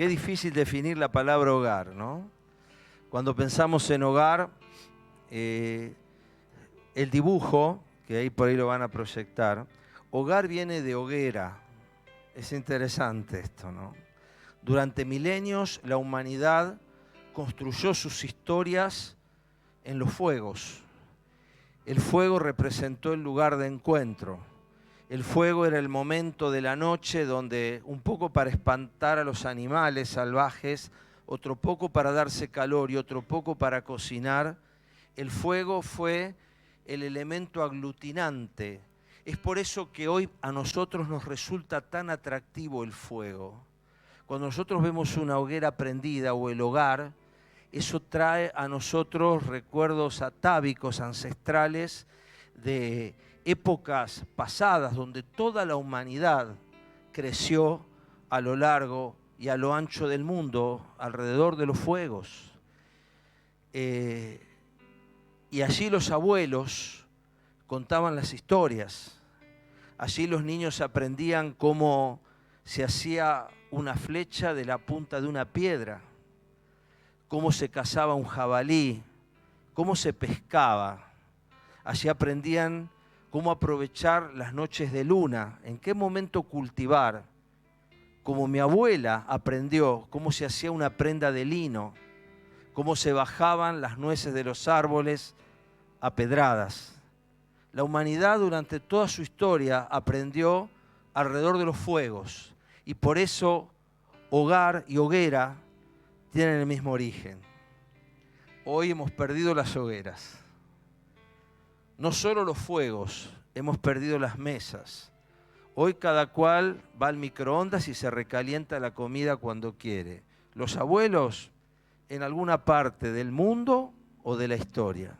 Qué difícil definir la palabra hogar, ¿no? Cuando pensamos en hogar, el dibujo, que ahí por ahí lo van a proyectar, hogar viene de hoguera. Es interesante esto, ¿no? Durante milenios la humanidad construyó sus historias en los fuegos. El fuego representó el lugar de encuentro. El fuego era el momento de la noche donde, un poco para espantar a los animales salvajes, otro poco para darse calor y otro poco para cocinar, el fuego fue el elemento aglutinante. Es por eso que hoy a nosotros nos resulta tan atractivo el fuego. Cuando nosotros vemos una hoguera prendida o el hogar, eso trae a nosotros recuerdos atávicos, ancestrales, de épocas pasadas donde toda la humanidad creció a lo largo y a lo ancho del mundo, alrededor de los fuegos. Y allí los abuelos contaban las historias. Allí los niños aprendían cómo se hacía una flecha de la punta de una piedra, cómo se cazaba un jabalí, cómo se pescaba. Allí aprendían cómo aprovechar las noches de luna, en qué momento cultivar. Como mi abuela aprendió cómo se hacía una prenda de lino, cómo se bajaban las nueces de los árboles a pedradas. La humanidad durante toda su historia aprendió alrededor de los fuegos y por eso hogar y hoguera tienen el mismo origen. Hoy hemos perdido las hogueras. No solo los fuegos, hemos perdido las mesas. Hoy cada cual va al microondas y se recalienta la comida cuando quiere. Los abuelos en alguna parte del mundo o de la historia.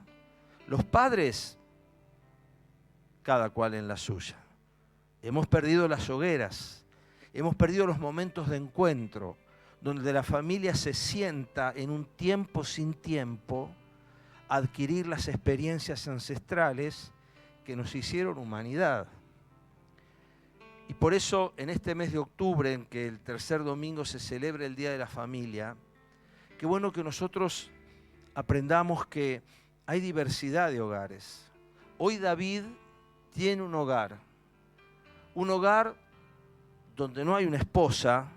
Los padres, cada cual en la suya. Hemos perdido las hogueras, hemos perdido los momentos de encuentro, donde la familia se sienta en un tiempo sin tiempo a adquirir las experiencias ancestrales que nos hicieron humanidad. Y por eso, en este mes de octubre, en que el tercer domingo se celebra el Día de la Familia, qué bueno que nosotros aprendamos que hay diversidad de hogares. Hoy David tiene un hogar donde no hay una esposa,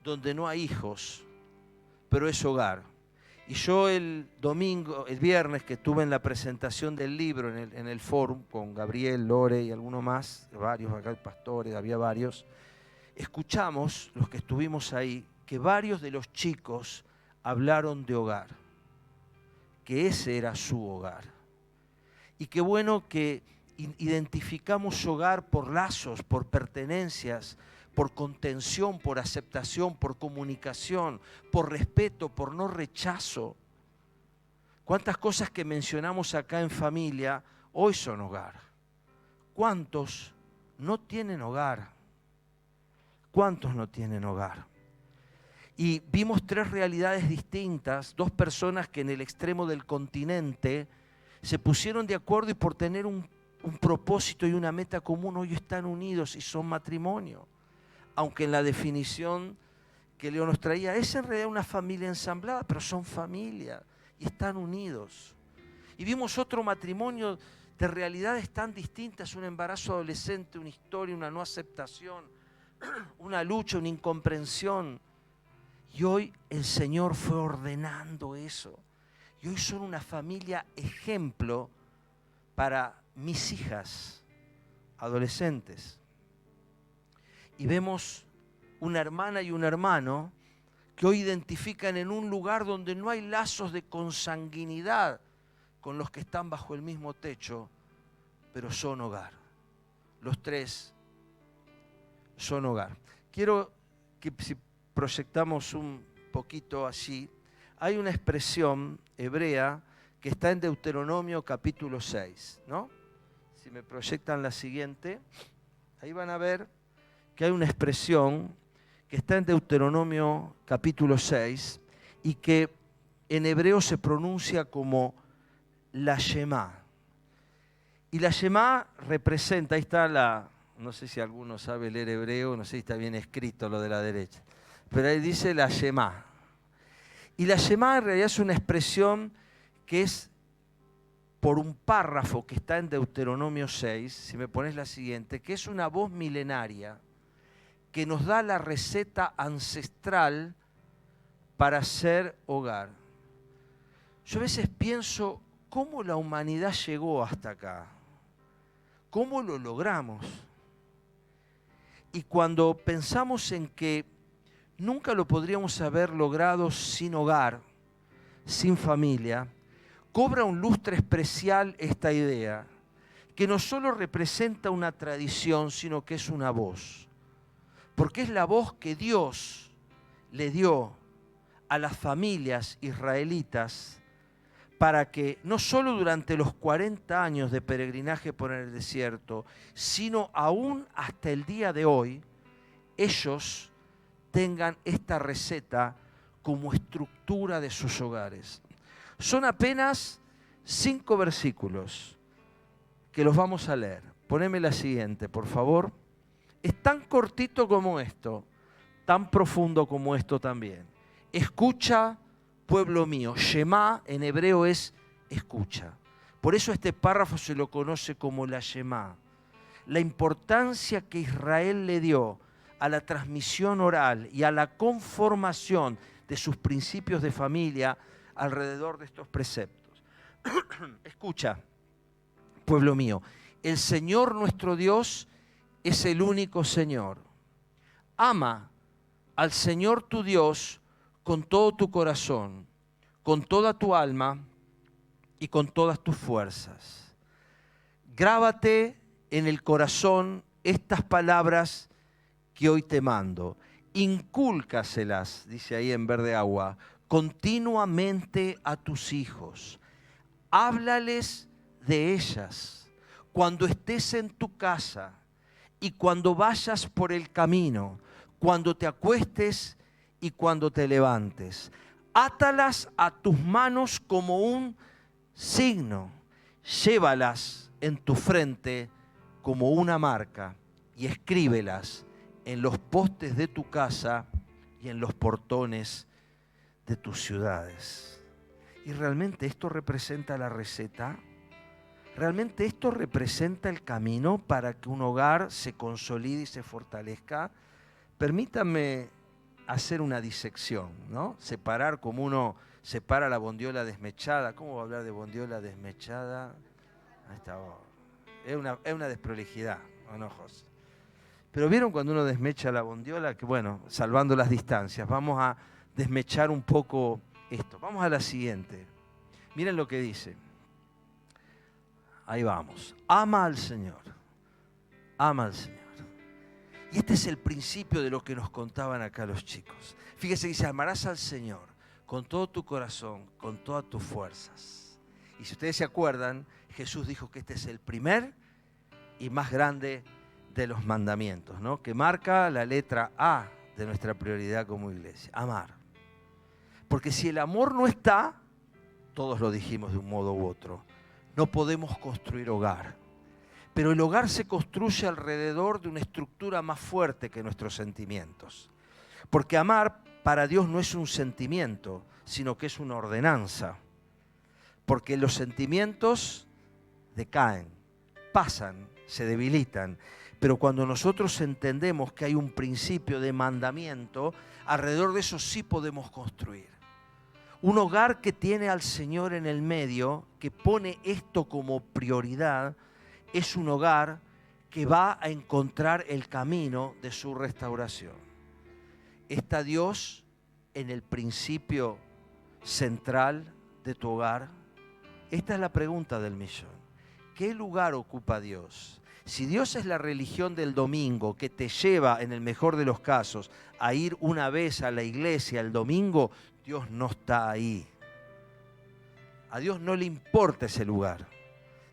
donde no hay hijos, pero es hogar. Y yo el viernes que estuve en la presentación del libro en el fórum con Gabriel, Lore y alguno más, varios acá, pastores, había varios, escuchamos, los que estuvimos ahí, que varios de los chicos hablaron de hogar, que ese era su hogar. Y qué bueno que identificamos hogar por lazos, por pertenencias, por contención, por aceptación, por comunicación, por respeto, por no rechazo. ¿Cuántas cosas que mencionamos acá en familia hoy son hogar? ¿Cuántos no tienen hogar? ¿Cuántos no tienen hogar? Y vimos tres realidades distintas, dos personas que en el extremo del continente se pusieron de acuerdo y por tener un propósito y una meta común hoy están unidos y son matrimonio. Aunque en la definición que Leo nos traía, es en realidad una familia ensamblada, pero son familia y están unidos. Y vimos otro matrimonio de realidades tan distintas, un embarazo adolescente, una historia, una no aceptación, una lucha, una incomprensión. Y hoy el Señor fue ordenando eso. Y hoy son una familia ejemplo para mis hijas adolescentes. Y vemos una hermana y un hermano que hoy identifican en un lugar donde no hay lazos de consanguinidad con los que están bajo el mismo techo, pero son hogar. Los tres son hogar. Quiero que si proyectamos un poquito allí, hay una expresión hebrea que está en Deuteronomio capítulo 6, ¿no? Si me proyectan la siguiente, ahí van a ver que hay una expresión que está en Deuteronomio capítulo 6 y que en hebreo se pronuncia como la Shema. Y la Shema representa, ahí está no sé si alguno sabe leer hebreo, no sé si está bien escrito lo de la derecha. pero ahí dice la Shema. Y la Shema en realidad es una expresión que es por un párrafo que está en Deuteronomio 6, si me pones la siguiente, que es una voz milenaria que nos da la receta ancestral para ser hogar. Yo a veces pienso, ¿cómo la humanidad llegó hasta acá? ¿Cómo lo logramos? Y cuando pensamos en que nunca lo podríamos haber logrado sin hogar, sin familia, cobra un lustre especial esta idea, que no solo representa una tradición, sino que es una voz. Porque es la voz que Dios le dio a las familias israelitas para que no solo durante los 40 años de peregrinaje por el desierto, sino aún hasta el día de hoy, ellos tengan esta receta como estructura de sus hogares. Son apenas 5 versículos que los vamos a leer. Poneme la siguiente, por favor. Es tan cortito como esto, tan profundo como esto también. Escucha, pueblo mío. Shema en hebreo es escucha. Por eso este párrafo se lo conoce como la Shema. La importancia que Israel le dio a la transmisión oral y a la conformación de sus principios de familia alrededor de estos preceptos. Escucha, pueblo mío, el Señor nuestro Dios es el único Señor. Ama al Señor tu Dios con todo tu corazón, con toda tu alma y con todas tus fuerzas. Grábate en el corazón estas palabras que hoy te mando. Incúlcaselas, dice ahí en verde agua, continuamente a tus hijos. Háblales de ellas cuando estés en tu casa y cuando vayas por el camino, cuando te acuestes y cuando te levantes. Átalas a tus manos como un signo. Llévalas en tu frente como una marca y escríbelas en los postes de tu casa y en los portones de tus ciudades. ¿Y realmente esto representa la receta? ¿Realmente esto representa el camino para que un hogar se consolide y se fortalezca? Permítanme hacer una disección, ¿no? Separar como uno separa la bondiola desmechada. ¿Cómo va a hablar de bondiola desmechada? Ahí está. Es una desprolijidad, ¿o no, José? Pero ¿vieron cuando uno desmecha la bondiola? Que bueno, salvando las distancias, vamos a desmechar un poco esto. Vamos a la siguiente. Miren lo que dice. Ahí vamos. Ama al Señor. Ama al Señor. Y este es el principio de lo que nos contaban acá los chicos. Fíjese que dice, amarás al Señor con todo tu corazón, con todas tus fuerzas. Y si ustedes se acuerdan, Jesús dijo que este es el primer y más grande de los mandamientos, ¿no? Que marca la letra A de nuestra prioridad como iglesia. Amar. Porque si el amor no está, todos lo dijimos de un modo u otro, no podemos construir hogar. Pero el hogar se construye alrededor de una estructura más fuerte que nuestros sentimientos. Porque amar para Dios no es un sentimiento, sino que es una ordenanza. Porque los sentimientos decaen, pasan, se debilitan. Pero cuando nosotros entendemos que hay un principio de mandamiento, alrededor de eso sí podemos construir. Un hogar que tiene al Señor en el medio, que pone esto como prioridad, es un hogar que va a encontrar el camino de su restauración. ¿Está Dios en el principio central de tu hogar? Esta es la pregunta del millón. ¿Qué lugar ocupa Dios? Si Dios es la religión del domingo que te lleva, en el mejor de los casos, a ir una vez a la iglesia el domingo, Dios no está ahí. A Dios no le importa ese lugar.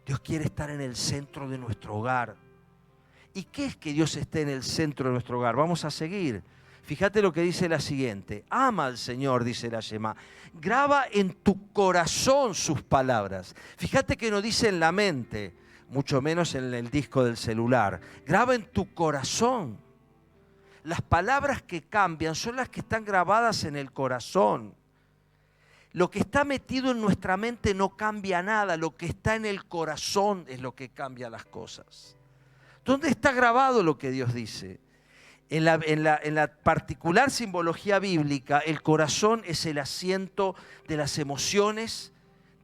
Dios quiere estar en el centro de nuestro hogar. ¿Y qué es que Dios esté en el centro de nuestro hogar? Vamos a seguir. Fíjate lo que dice la siguiente. Ama al Señor, dice la Shema. Graba en tu corazón sus palabras. Fíjate que no dice en la mente, mucho menos en el disco del celular. Graba en tu corazón. Las palabras que cambian son las que están grabadas en el corazón. Lo que está metido en nuestra mente no cambia nada, lo que está en el corazón es lo que cambia las cosas. ¿Dónde está grabado lo que Dios dice? En la particular simbología bíblica, el corazón es el asiento de las emociones,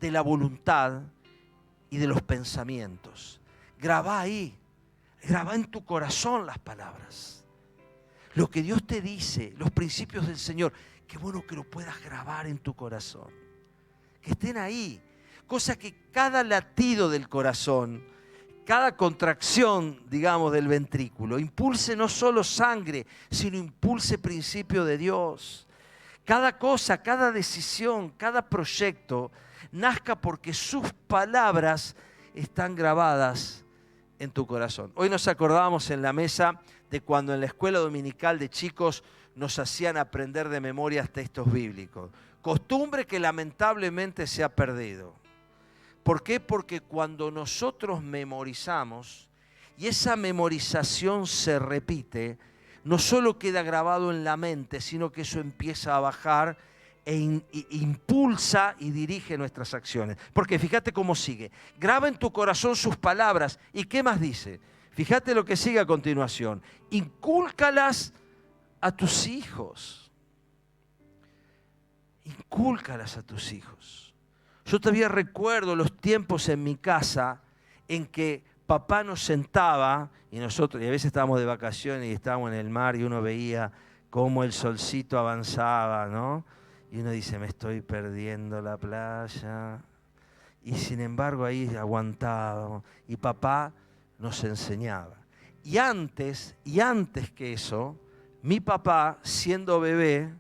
de la voluntad y de los pensamientos. Grabá ahí, grabá en tu corazón las palabras. Lo que Dios te dice, los principios del Señor, qué bueno que lo puedas grabar en tu corazón. Que estén ahí. Cosa que cada latido del corazón, cada contracción, digamos, del ventrículo, impulse no solo sangre, sino impulse principio de Dios. Cada cosa, cada decisión, cada proyecto, nazca porque sus palabras están grabadas en tu corazón. Hoy nos acordábamos en la mesa de cuando en la escuela dominical de chicos nos hacían aprender de memoria textos bíblicos. Costumbre que lamentablemente se ha perdido. ¿Por qué? Porque cuando nosotros memorizamos y esa memorización se repite, no solo queda grabado en la mente, sino que eso empieza a bajar e impulsa y dirige nuestras acciones. Porque fíjate cómo sigue. Graba en tu corazón sus palabras. ¿Y qué más dice? Fíjate lo que sigue a continuación. Incúlcalas a tus hijos. Incúlcalas a tus hijos. Yo todavía recuerdo los tiempos en mi casa en que papá nos sentaba y nosotros, y a veces estábamos de vacaciones y estábamos en el mar y uno veía cómo el solcito avanzaba, ¿no? Y uno dice, me estoy perdiendo la playa. Y sin embargo ahí aguantábamos. Y papá nos enseñaba. Y antes que eso, mi papá, siendo bebé,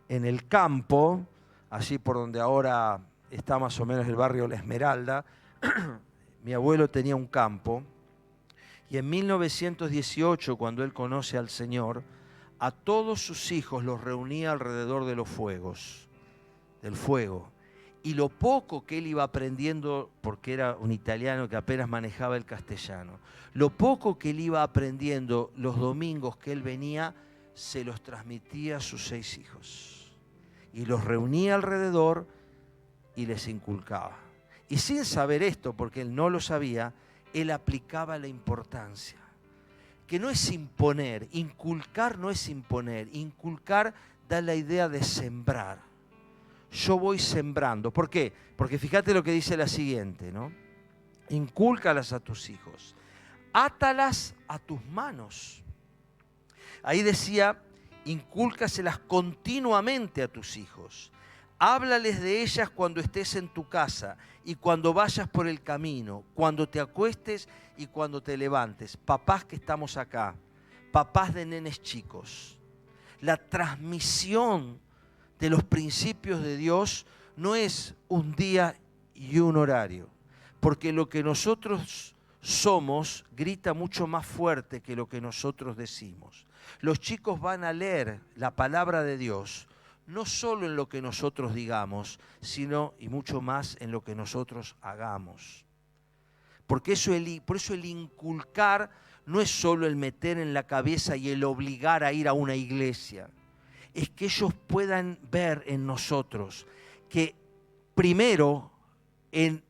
en el campo, allí por donde ahora está más o menos el barrio La Esmeralda, mi abuelo tenía un campo. Y en 1918, cuando él conoce al Señor, a todos sus hijos los reunía alrededor de los fuegos, del fuego. Y lo poco que él iba aprendiendo, porque era un italiano que apenas manejaba el castellano, lo poco que él iba aprendiendo los domingos que él venía, se los transmitía a sus 6 hijos. Y los reunía alrededor y les inculcaba. Y sin saber esto, porque él no lo sabía, él aplicaba la importancia. Que no es imponer, inculcar no es imponer, inculcar da la idea de sembrar. Yo voy sembrando. ¿Por qué? Porque fíjate lo que dice la siguiente, ¿no? Incúlcalas a tus hijos, átalas a tus manos. Ahí decía, incúlcaselas continuamente a tus hijos. Háblales de ellas cuando estés en tu casa y cuando vayas por el camino, cuando te acuestes y cuando te levantes. Papás que estamos acá, papás de nenes chicos. La transmisión de los principios de Dios no es un día y un horario, porque lo que nosotros somos grita mucho más fuerte que lo que nosotros decimos. Los chicos van a leer la palabra de Dios no solo en lo que nosotros digamos, sino y mucho más en lo que nosotros hagamos. Por eso el inculcar no es solo el meter en la cabeza y el obligar a ir a una iglesia. Es que ellos puedan ver en nosotros que primero en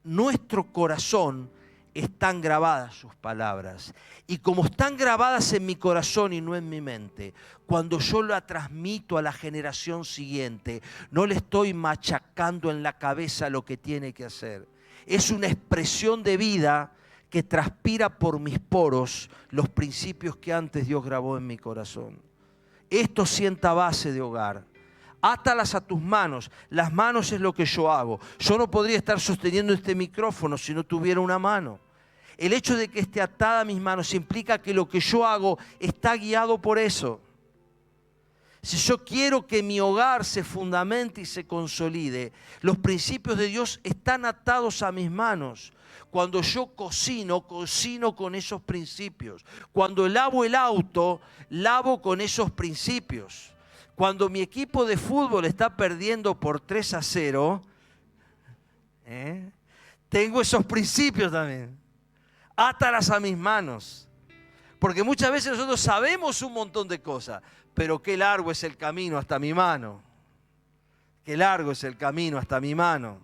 nuestro corazón están grabadas sus palabras. Y como están grabadas en mi corazón y no en mi mente, cuando yo la transmito a la generación siguiente, no le estoy machacando en la cabeza lo que tiene que hacer. Es una expresión de vida que transpira por mis poros los principios que antes Dios grabó en mi corazón. Esto sienta base de hogar. Átalas a tus manos. Las manos es lo que yo hago. Yo no podría estar sosteniendo este micrófono si no tuviera una mano. El hecho de que esté atada a mis manos implica que lo que yo hago está guiado por eso. Si yo quiero que mi hogar se fundamente y se consolide, los principios de Dios están atados a mis manos. Cuando yo cocino con esos principios. Cuando lavo el auto, lavo con esos principios. Cuando mi equipo de fútbol está perdiendo por 3-0, tengo esos principios también. Átalas a mis manos. Porque muchas veces nosotros sabemos un montón de cosas, pero qué largo es el camino hasta mi mano. Qué largo es el camino hasta mi mano.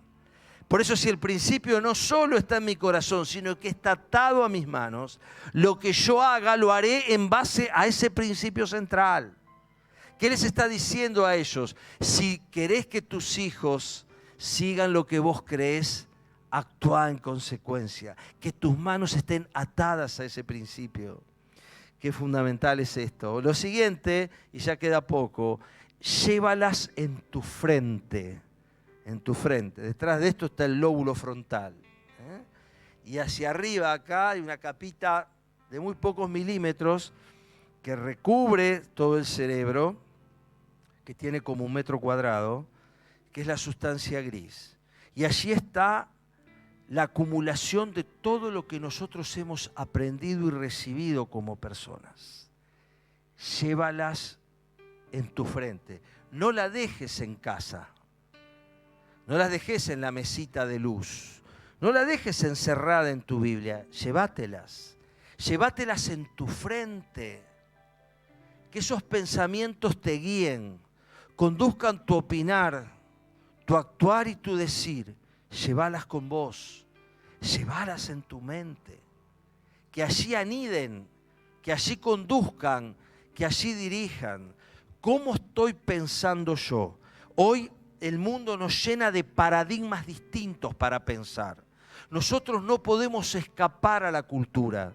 Por eso si el principio no solo está en mi corazón, sino que está atado a mis manos, lo que yo haga lo haré en base a ese principio central. ¿Qué les está diciendo a ellos? Si querés que tus hijos sigan lo que vos creés, actúa en consecuencia. Que tus manos estén atadas a ese principio. Qué fundamental es esto. Lo siguiente, y ya queda poco, llévalas en tu frente. En tu frente. Detrás de esto está el lóbulo frontal. Y hacia arriba acá hay una capita de muy pocos milímetros que recubre todo el cerebro, que tiene como 1 metro cuadrado, que es la sustancia gris. Y allí está la acumulación de todo lo que nosotros hemos aprendido y recibido como personas. Llévalas en tu frente. No la dejes en casa. No las dejes en la mesita de luz. No la dejes encerrada en tu Biblia. Llévatelas. Llévatelas en tu frente. Que esos pensamientos te guíen, conduzcan tu opinar, tu actuar y tu decir. Llévalas con vos. Llévalas en tu mente. Que allí aniden, que allí conduzcan, que allí dirijan. ¿Cómo estoy pensando yo? Hoy el mundo nos llena de paradigmas distintos para pensar. Nosotros no podemos escapar a la cultura.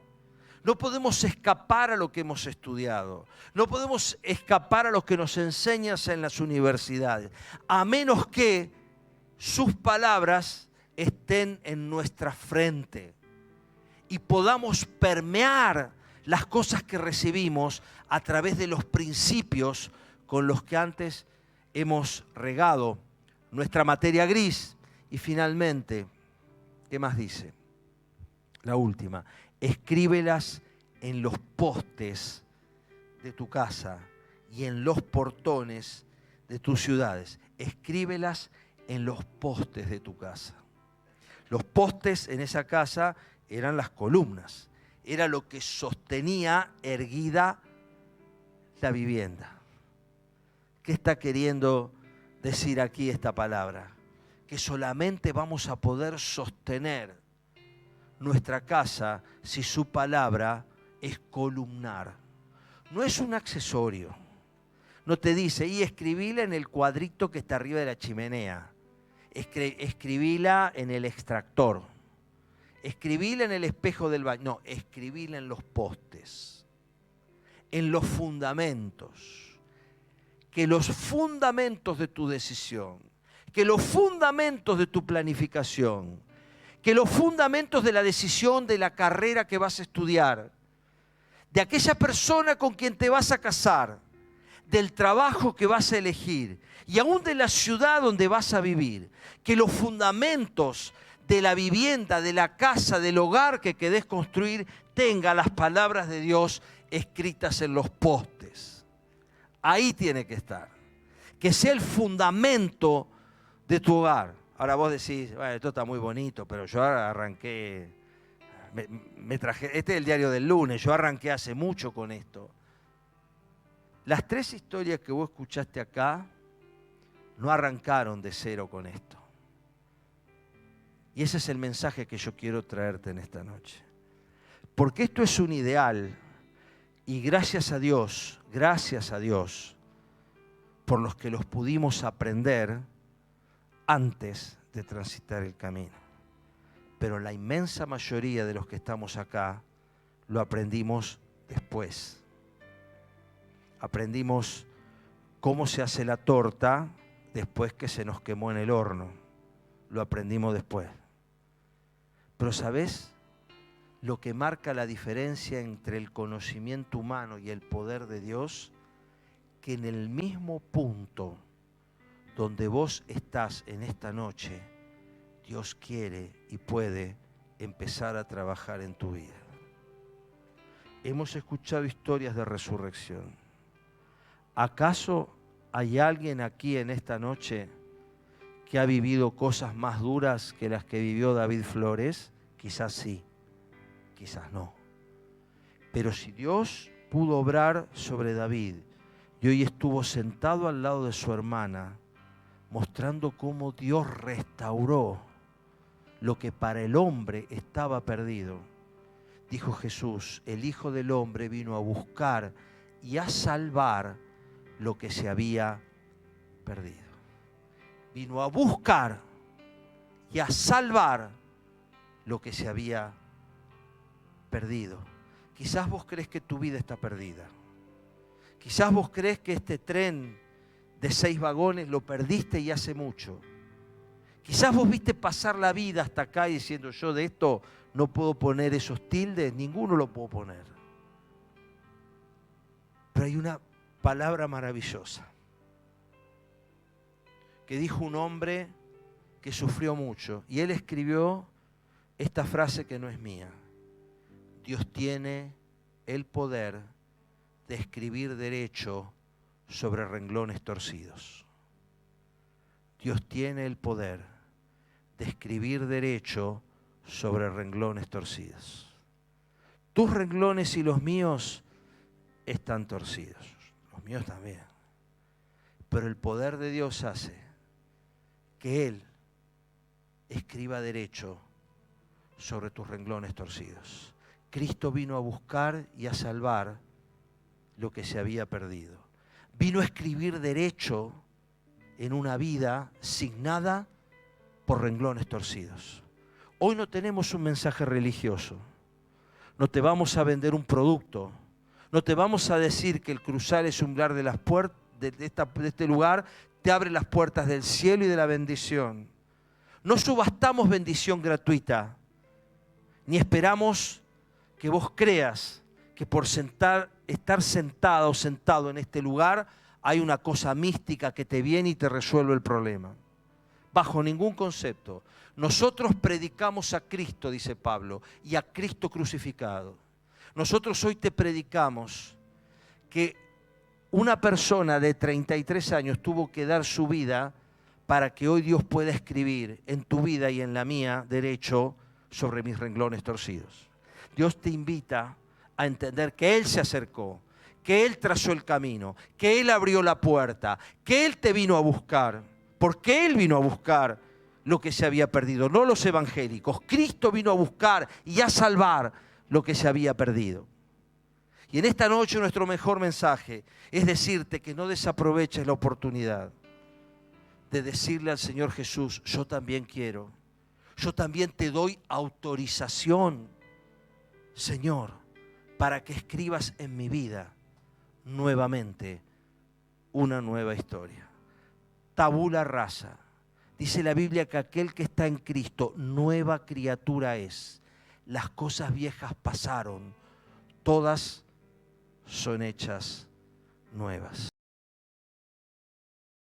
No podemos escapar a lo que hemos estudiado. No podemos escapar a lo que nos enseñan en las universidades. A menos que sus palabras estén en nuestra frente y podamos permear las cosas que recibimos a través de los principios con los que antes hemos regado nuestra materia gris. Y finalmente, ¿qué más dice? La última, escríbelas en los postes de tu casa y en los portones de tus ciudades. Escríbelas en los postes de tu casa. Los postes en esa casa eran las columnas, era lo que sostenía erguida la vivienda. ¿Qué está queriendo decir aquí esta palabra? Que solamente vamos a poder sostener nuestra casa si su palabra es columnar. No es un accesorio. No te dice, y escribíla en el cuadrito que está arriba de la chimenea. Escribíla en el extractor. Escribíla en el espejo del baño. No, escribíla en los postes. En los fundamentos. Que los fundamentos de tu decisión, que los fundamentos de tu planificación, que los fundamentos de la decisión de la carrera que vas a estudiar, de aquella persona con quien te vas a casar, del trabajo que vas a elegir y aún de la ciudad donde vas a vivir, que los fundamentos de la vivienda, de la casa, del hogar que querés construir, tenga las palabras de Dios escritas en los postes. Ahí tiene que estar. Que sea el fundamento de tu hogar. Ahora vos decís, bueno, esto está muy bonito, pero yo arranqué, me traje, este es el diario del lunes, yo arranqué hace mucho con esto. Las 3 historias que vos escuchaste acá no arrancaron de cero con esto. Y ese es el mensaje que yo quiero traerte en esta noche. Porque esto es un ideal. Y gracias a Dios, por los que los pudimos aprender antes de transitar el camino. Pero la inmensa mayoría de los que estamos acá lo aprendimos después. Aprendimos cómo se hace la torta después que se nos quemó en el horno. Lo aprendimos después. Pero ¿sabés? Lo que marca la diferencia entre el conocimiento humano y el poder de Dios, que en el mismo punto donde vos estás en esta noche, Dios quiere y puede empezar a trabajar en tu vida. Hemos escuchado historias de resurrección. ¿Acaso hay alguien aquí en esta noche que ha vivido cosas más duras que las que vivió David Flores? Quizás sí. Quizás no. Pero si Dios pudo obrar sobre David y hoy estuvo sentado al lado de su hermana, mostrando cómo Dios restauró lo que para el hombre estaba perdido, dijo Jesús, el Hijo del Hombre vino a buscar y a salvar lo que se había perdido. Vino a buscar y a salvar lo que se había perdido. Quizás vos crees que tu vida está perdida. Quizás vos crees que este tren de 6 vagones lo perdiste y hace mucho. Quizás vos viste pasar la vida hasta acá y diciendo, yo de esto no puedo poner esos tildes, ninguno lo puedo poner. Pero hay una palabra maravillosa que dijo un hombre que sufrió mucho. Y él escribió esta frase que no es mía. Dios tiene el poder de escribir derecho sobre renglones torcidos. Dios tiene el poder de escribir derecho sobre renglones torcidos. Tus renglones y los míos están torcidos. Los míos también. Pero el poder de Dios hace que Él escriba derecho sobre tus renglones torcidos. Cristo vino a buscar y a salvar lo que se había perdido. Vino a escribir derecho en una vida signada por renglones torcidos. Hoy no tenemos un mensaje religioso. No te vamos a vender un producto. No te vamos a decir que el cruzar ese umbral de las puertas de este lugar te abre las puertas del cielo y de la bendición. No subastamos bendición gratuita, ni esperamos que vos creas que por estar sentada o sentado en este lugar hay una cosa mística que te viene y te resuelve el problema. Bajo ningún concepto. Nosotros predicamos a Cristo, dice Pablo, y a Cristo crucificado. Nosotros hoy te predicamos que una persona de 33 años tuvo que dar su vida para que hoy Dios pueda escribir en tu vida y en la mía derecho sobre mis renglones torcidos. Dios te invita a entender que Él se acercó, que Él trazó el camino, que Él abrió la puerta, que Él te vino a buscar, porque Él vino a buscar lo que se había perdido, no los evangélicos. Cristo vino a buscar y a salvar lo que se había perdido. Y en esta noche nuestro mejor mensaje es decirte que no desaproveches la oportunidad de decirle al Señor Jesús, yo también quiero, yo también te doy autorización, Señor, para que escribas en mi vida nuevamente una nueva historia. Tabula rasa. Dice la Biblia que aquel que está en Cristo, nueva criatura es. Las cosas viejas pasaron, todas son hechas nuevas.